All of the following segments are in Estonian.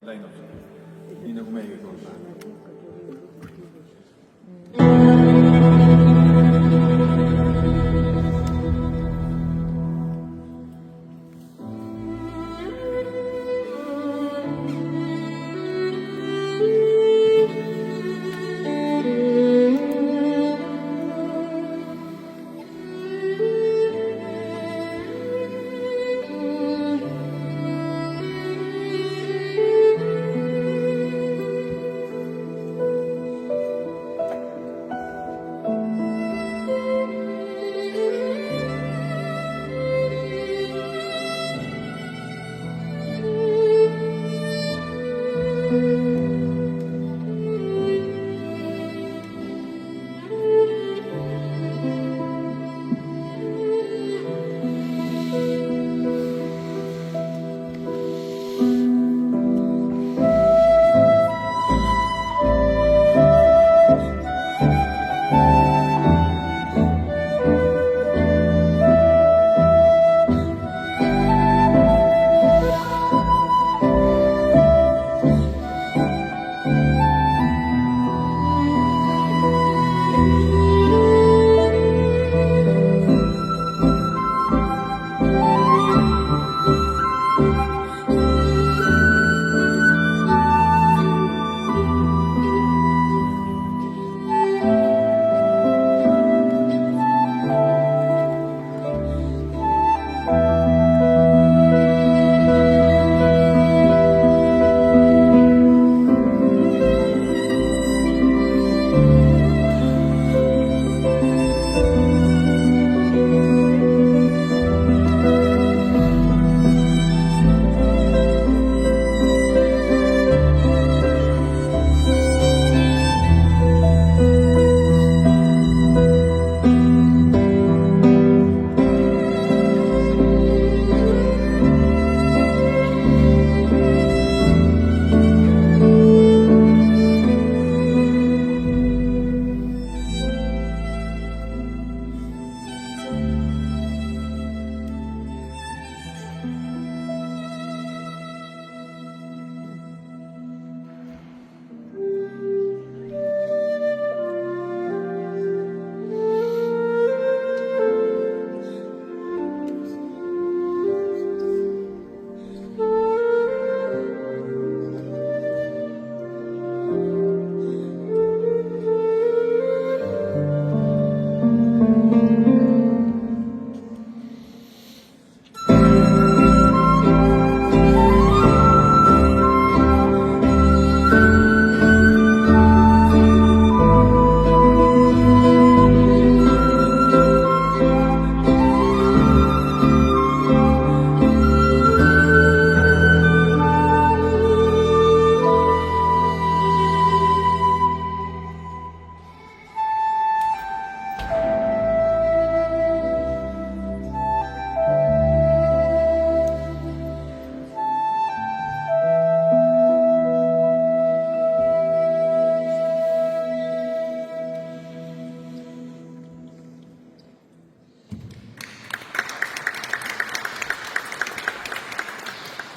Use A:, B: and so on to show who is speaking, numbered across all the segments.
A: läinud, nii nagu meiegi kord läheb.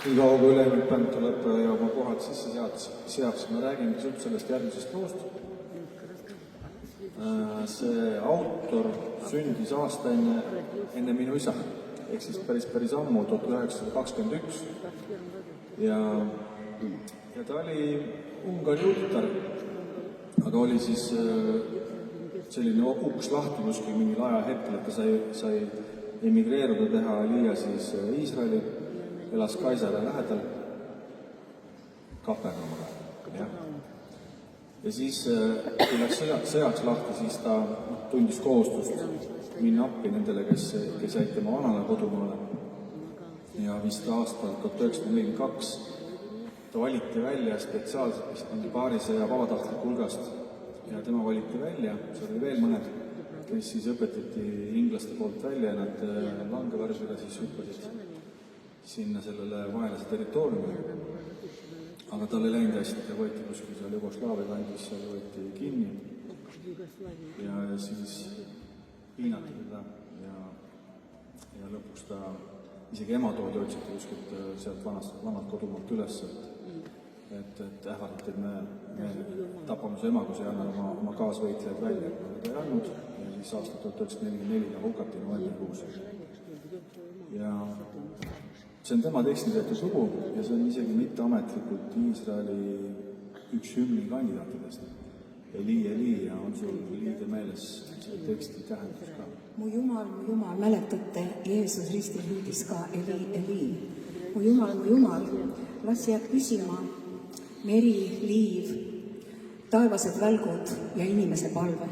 A: Nii kaua kui ülejäänud bänd tuleb ja oma kohad sisse seab, siis ma räägin pisut sellest järgmisest loost. See autor sündis aasta enne minu isa, ehk siis päris ammu, 1921. Ja ta oli Ungari ultar, aga oli siis selline uks lahti kuskil mingil ajahetkel, et ta sai emigreeruda, teha Liia siis Iisraeli, elas Kaisale lähedal, Kapernaumile, jah. Ja siis, kui läks sõjaks lahti, siis ta tundis kohustust minna appi nendele, kes jäid tema vanale kodumaale. Ja vist aastal 1942 ta valiti välja spetsiaalselt, vist mingi paarisaja vabatahtliku hulgast, ja tema valiti välja, seal oli veel mõned, kes siis õpetati inglaste poolt välja ja nad langevärsega siis hüppasid sinna sellele vaenlase territooriumile. Aga tal ei läinud hästi, ta võeti kuskil seal Jugoslaavia kandis, seal võeti kinni ja siis piinati teda ja lõpuks ta, isegi ema toodi otsiti kuskilt sealt vanalt kodumaalt üles, ähvardati, et me tapame su ema, kui sa ei anna oma kaasvõitlejaid välja. Ta ei andnud ja siis aastal 1944 ta hukati novembrikuus. Ja see on tema teksti tehtud lugu ja see on isegi mitte ametlikult Iisraeli üks hümni kandidaatidest. Eli, ja on sul liide meeles see teksti tähendus ka?
B: Mu Jumal, mäletate, Jeesus ristil hüüdis ka Eli. Mu Jumal, las jääb püsima meri, liiv, taevased välgud ja inimese palve.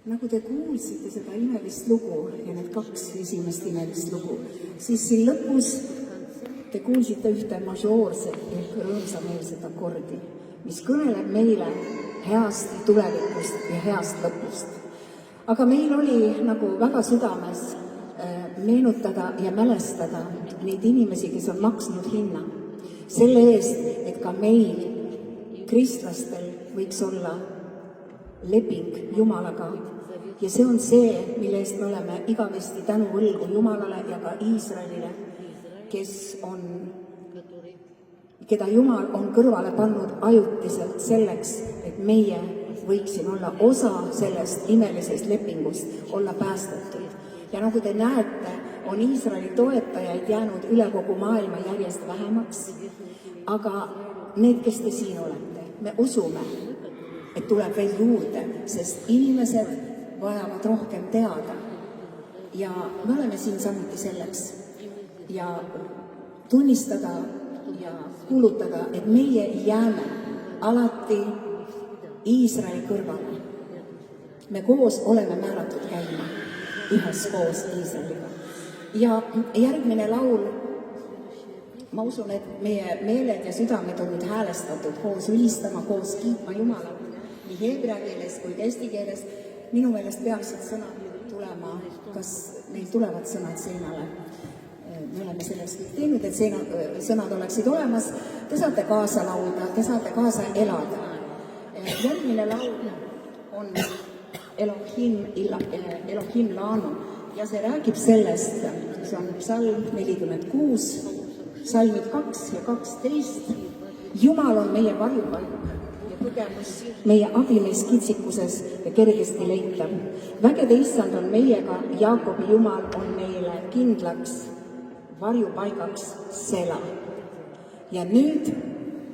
B: Nagu te kuulsite seda imelist lugu ja need kaks esimest imelist lugu, siis siin lõpus te kuulsite ühte mažoorset ehk rõõmsameelset akordi, mis kõneleb meile heast tulevikust ja heast lõpust. Aga meil oli nagu väga südames meenutada ja mälestada neid inimesi, kes on maksnud hinna selle eest, et ka meil, kristlastel, võiks olla leping Jumalaga. Ja see on see, mille eest me oleme igavesti tänuvõlgu Jumalale ja ka Iisraelile, keda Jumal on kõrvale pannud ajutiselt selleks, et meie võiksime olla osa sellest imelisest lepingust, olla päästetud. Ja nagu te näete, on Iisraeli toetajaid jäänud üle kogu maailma järjest vähemaks, aga need, kes te siin olete, me usume, et tuleb veel juurde, sest inimesed vajavad rohkem teada. Ja me oleme siin samuti selleks ja tunnistada ja kuulutada, et meie jääme alati Iisraeli kõrvale. Me koos oleme määratud käima üheskoos Iisraeliga. Ja järgmine laul, ma usun, et meie meeled ja südamed on nüüd häälestatud koos ülistama, koos kiitma Jumalat nii heebrea keeles kui ka eesti keeles. minu meelest peaksid sõnad tulema, kas neil tulevad sõnad seinale. Me oleme selleks kõik teinud, et sõnad oleksid olemas. Te saate kaasa laulda, te saate kaasa elada. Järgmine laul on Elohim Lanu ja see räägib sellest, see on psalm 46, salmid 2 ja 12. Jumal on meie varjupaik ja tugevus, meie abimees kitsikuses ja kergesti leitav. Vägede issand on meiega, Jaakobi Jumal on meile kindlaks varjupaigaks sela. Ja nüüd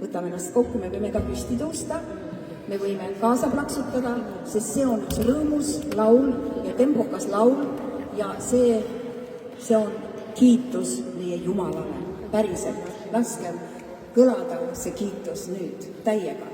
B: võtame ennast kokku, me võime ka püsti tõusta, me võime kaasa plaksutada, sest see on üks rõõmus laul ja tempokas laul ja see on kiitus meie Jumalale. Päriselt, laskem kõlada see kiitus nüüd täiega.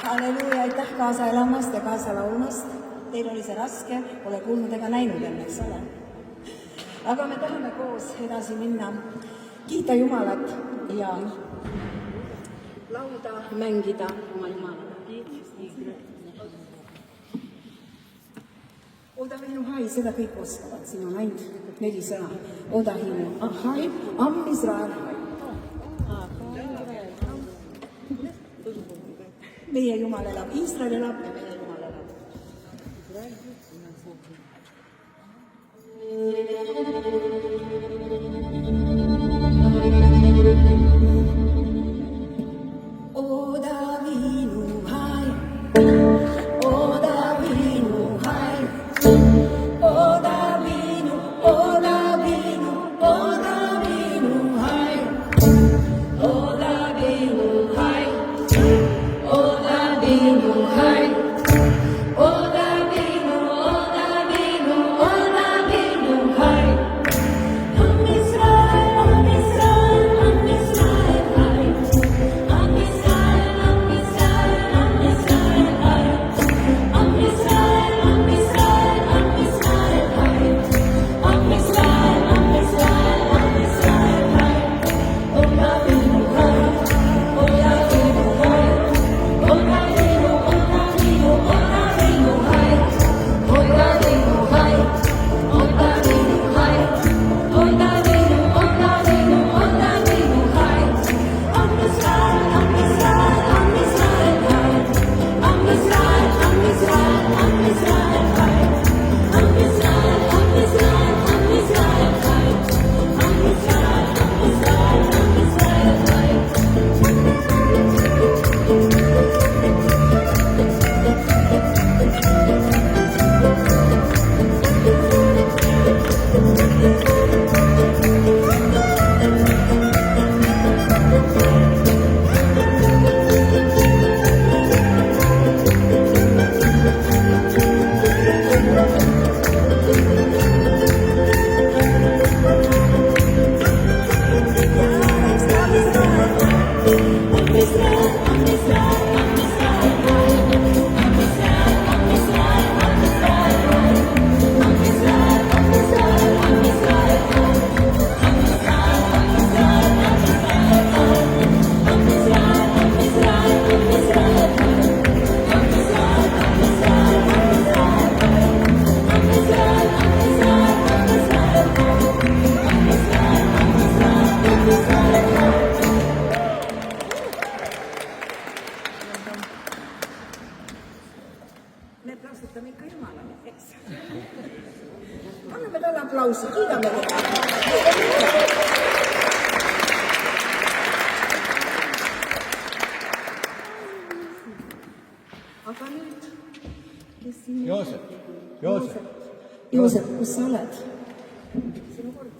B: Halleluuja, aitäh kaasa elamast ja kaasa laulmast. Teil oli see raske, pole kuulnud ega näinud enne, eks ole. Aga me tahame koos edasi minna, kiita Jumalat ja laulda, mängida oma Jumalale. Odahinu hai, seda kõik oskavad, siin on ainult 4 sõna. Odahinu ahai, am Israel hai. Meie Jumal elab, Iisrael elab ja meie Jumal elab. Odahinu hai, Odahinu laustame ikka Jumalale, eks. Anname talle aplausi, kiidame teda. Aga nüüd, kes siin...
C: Joosep.
B: Joosep, kus sa oled? Sinu kord.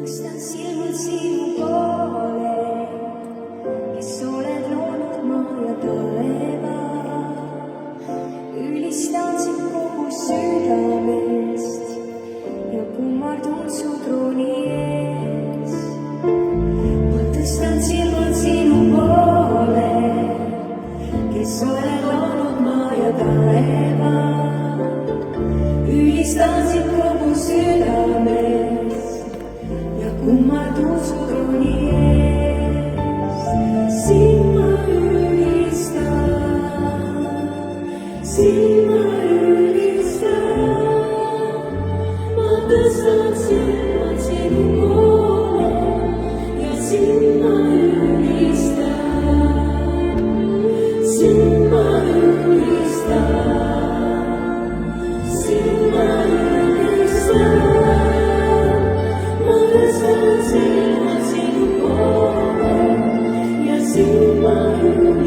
D: Tõstan silmad sinu poole, kes oled loonud maa ja taeva. Ülistan sind kogu südamest ja kummardun su trooni ees. Ma tõstan silmad sinu poole, kes oled loonud maa ja taeva. Ülistan sind kogu südamest ja kummardun su trooni ees. Sind ma ülistan, ma tõstan silmad sinu poole ja sind ma ülistan, sind ma ülistan, sind ma ülistan. Ma tõstan silmad sinu poole ja sind ma ülistan.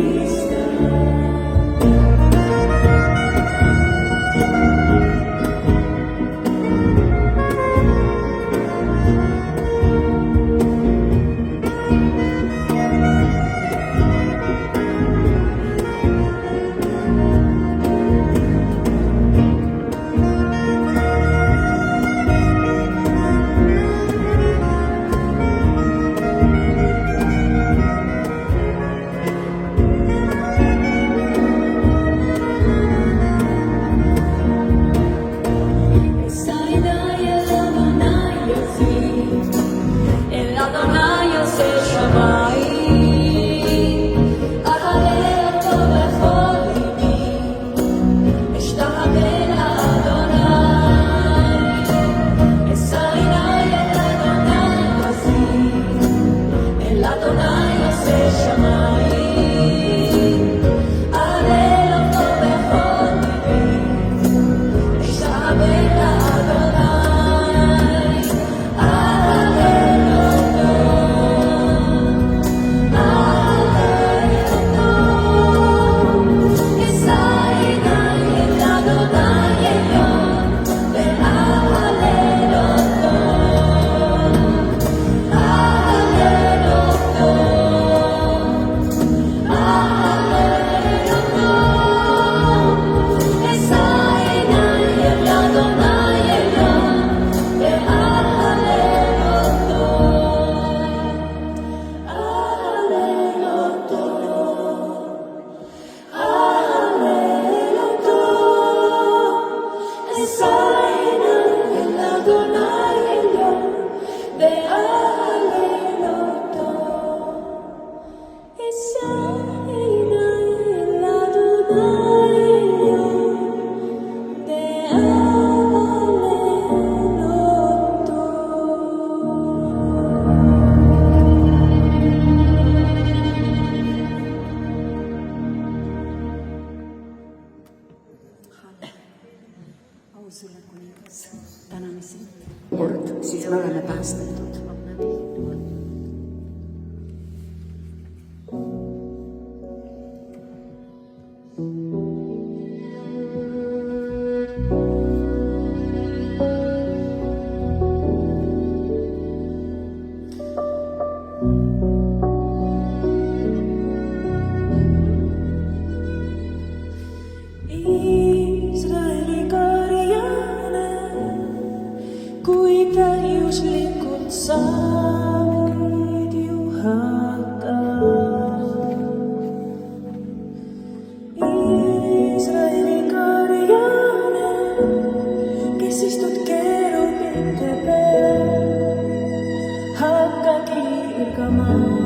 D: magama.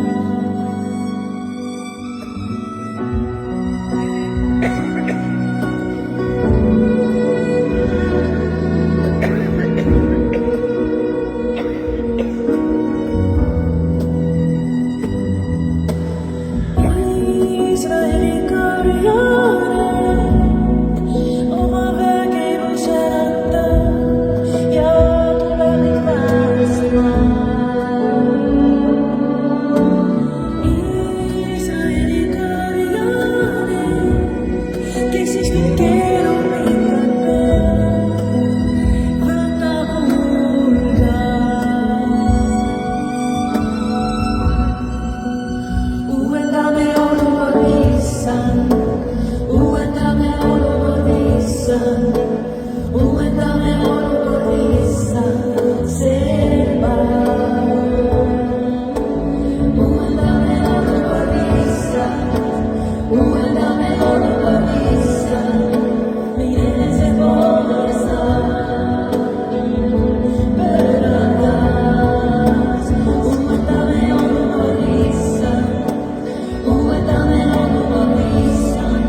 D: Iisraeli karjane oma vägivus ärata ja tule meid päästma. Iisraeli karjane, kes istub keerulike peal, võta kuulda. Uuendame olukord, issand, uuendame olukord, issand, uuendame olukord, issand, selva. Uuendame olukord, issand, uuendame olukord, issand, meie enese poole saab pöörata. Uuendame olukord, issand, uuendame olukord, issand,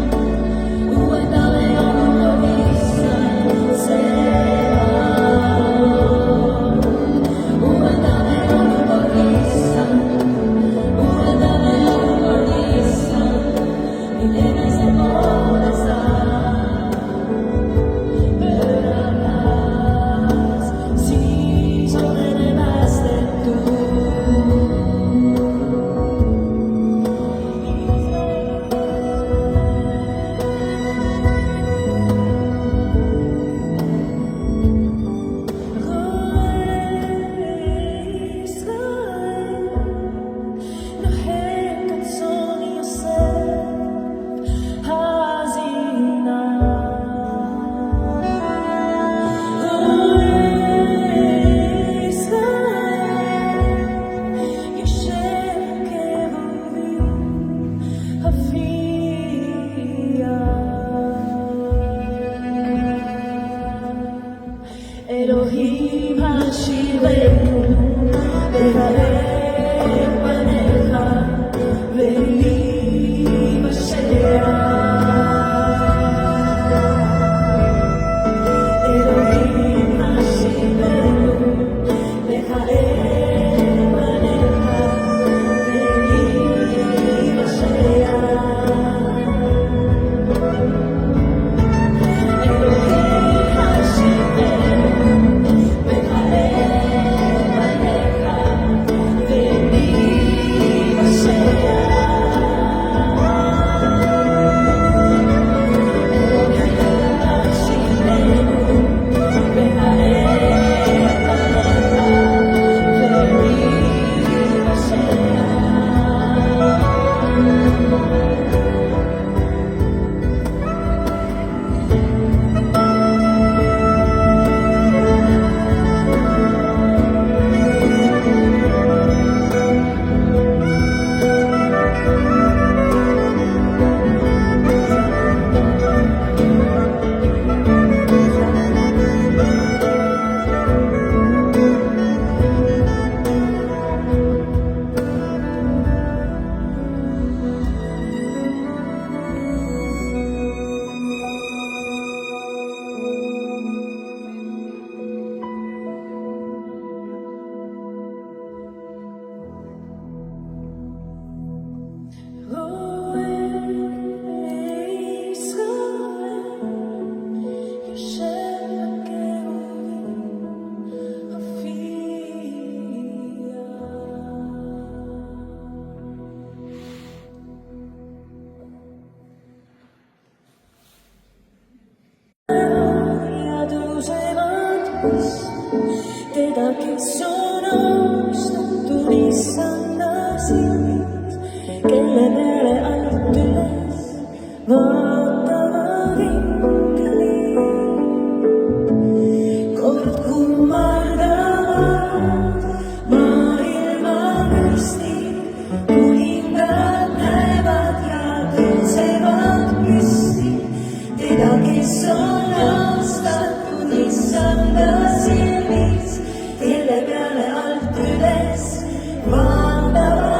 D: uuendame olukord, issand, selva. Uuendame olukord, issand, uuendame olukord, issand, meie enese poole saab pöörata. Siis oleme päästetud. Elohim Hashivenu, Behalel Panecha, Ve'li Mashiach. Elohim Hashivenu, Behalel Panecha, Ve'li Mashiach. Elohim Hashivenu, teda, kes on austatud issanda silmis, kelle peale alt üles vaatavad inglid. Kord kummardavad maailma müstid, kuningad näevad ja tõusevad püsti, teda, kes on austatud issanda silmis, kelle peale alt üles vaatavad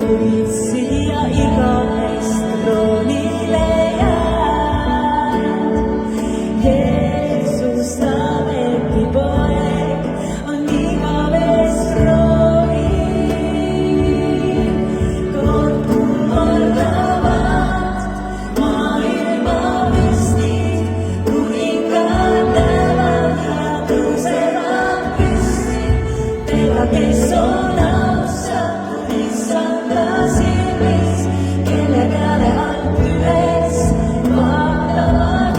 D: tulid siia igavest kroonile jääd. Jeesus Taaveti poeg on igavest kroonil. Kord kummardavad maailma müstid, kuningad näevad ja tõusevad püsti. Teda, kes on austatud issanda silmis, kelle peale alt üles vaatavad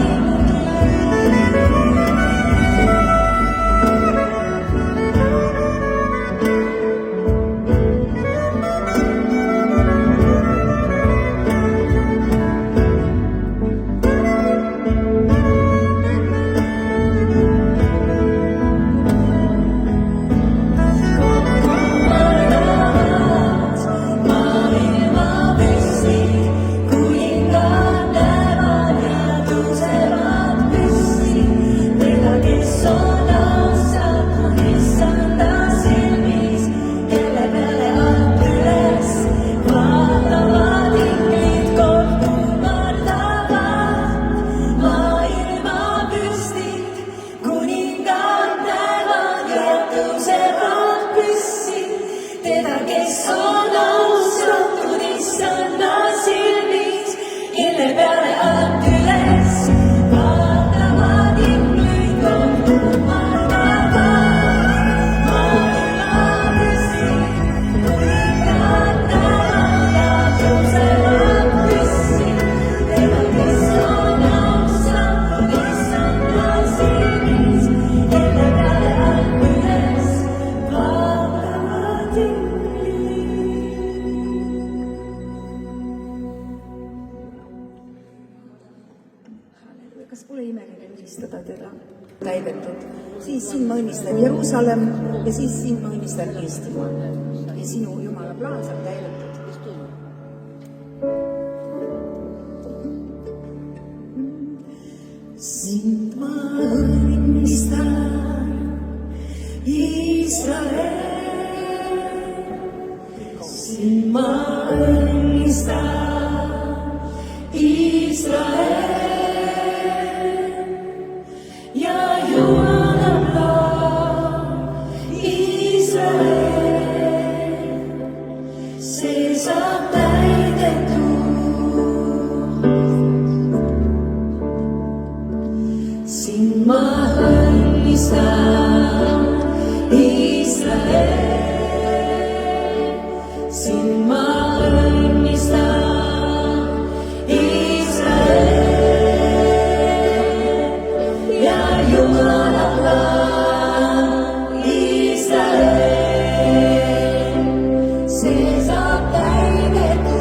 D: kas pole imeline ülistada teda täidetud? Siis sind ma õnnistan Jeruusalemm ja siis sind ma õnnistan Eestimaa. Ja sinu Jumala plaan saab täidetud. Sind ma õnnistan, Iisrael. Sind ma õnnistan, Iisrael. Sind ma õnnistan, Iisrael. Sind ma õnnistan, Iisrael. Ja Jumala plaan, Iisrael, see saab täidetud.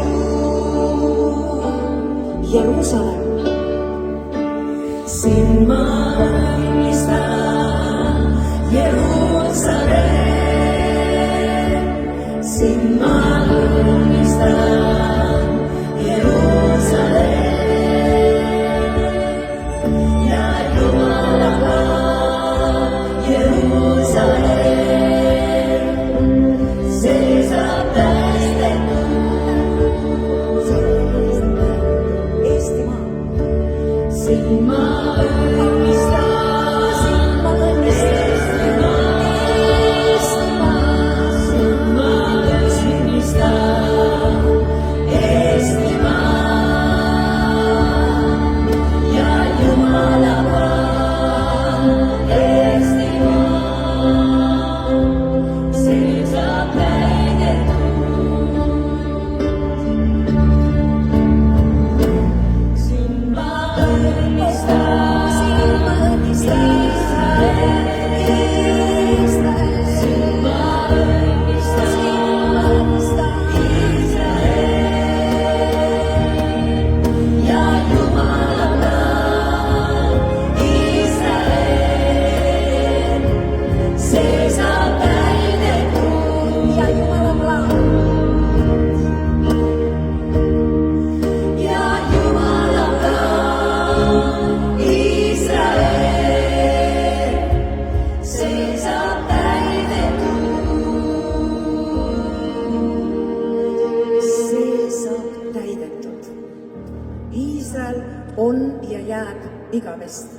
D: Jeruusalemm. Sind ma õnnistan, Jeruusalemm. Sind ma õnnistan, Jeruusalemm. Ja Jumala plaan, Jeruusalemm, see saab täidetud. Eestimaa. Sind ma jääb igavesti.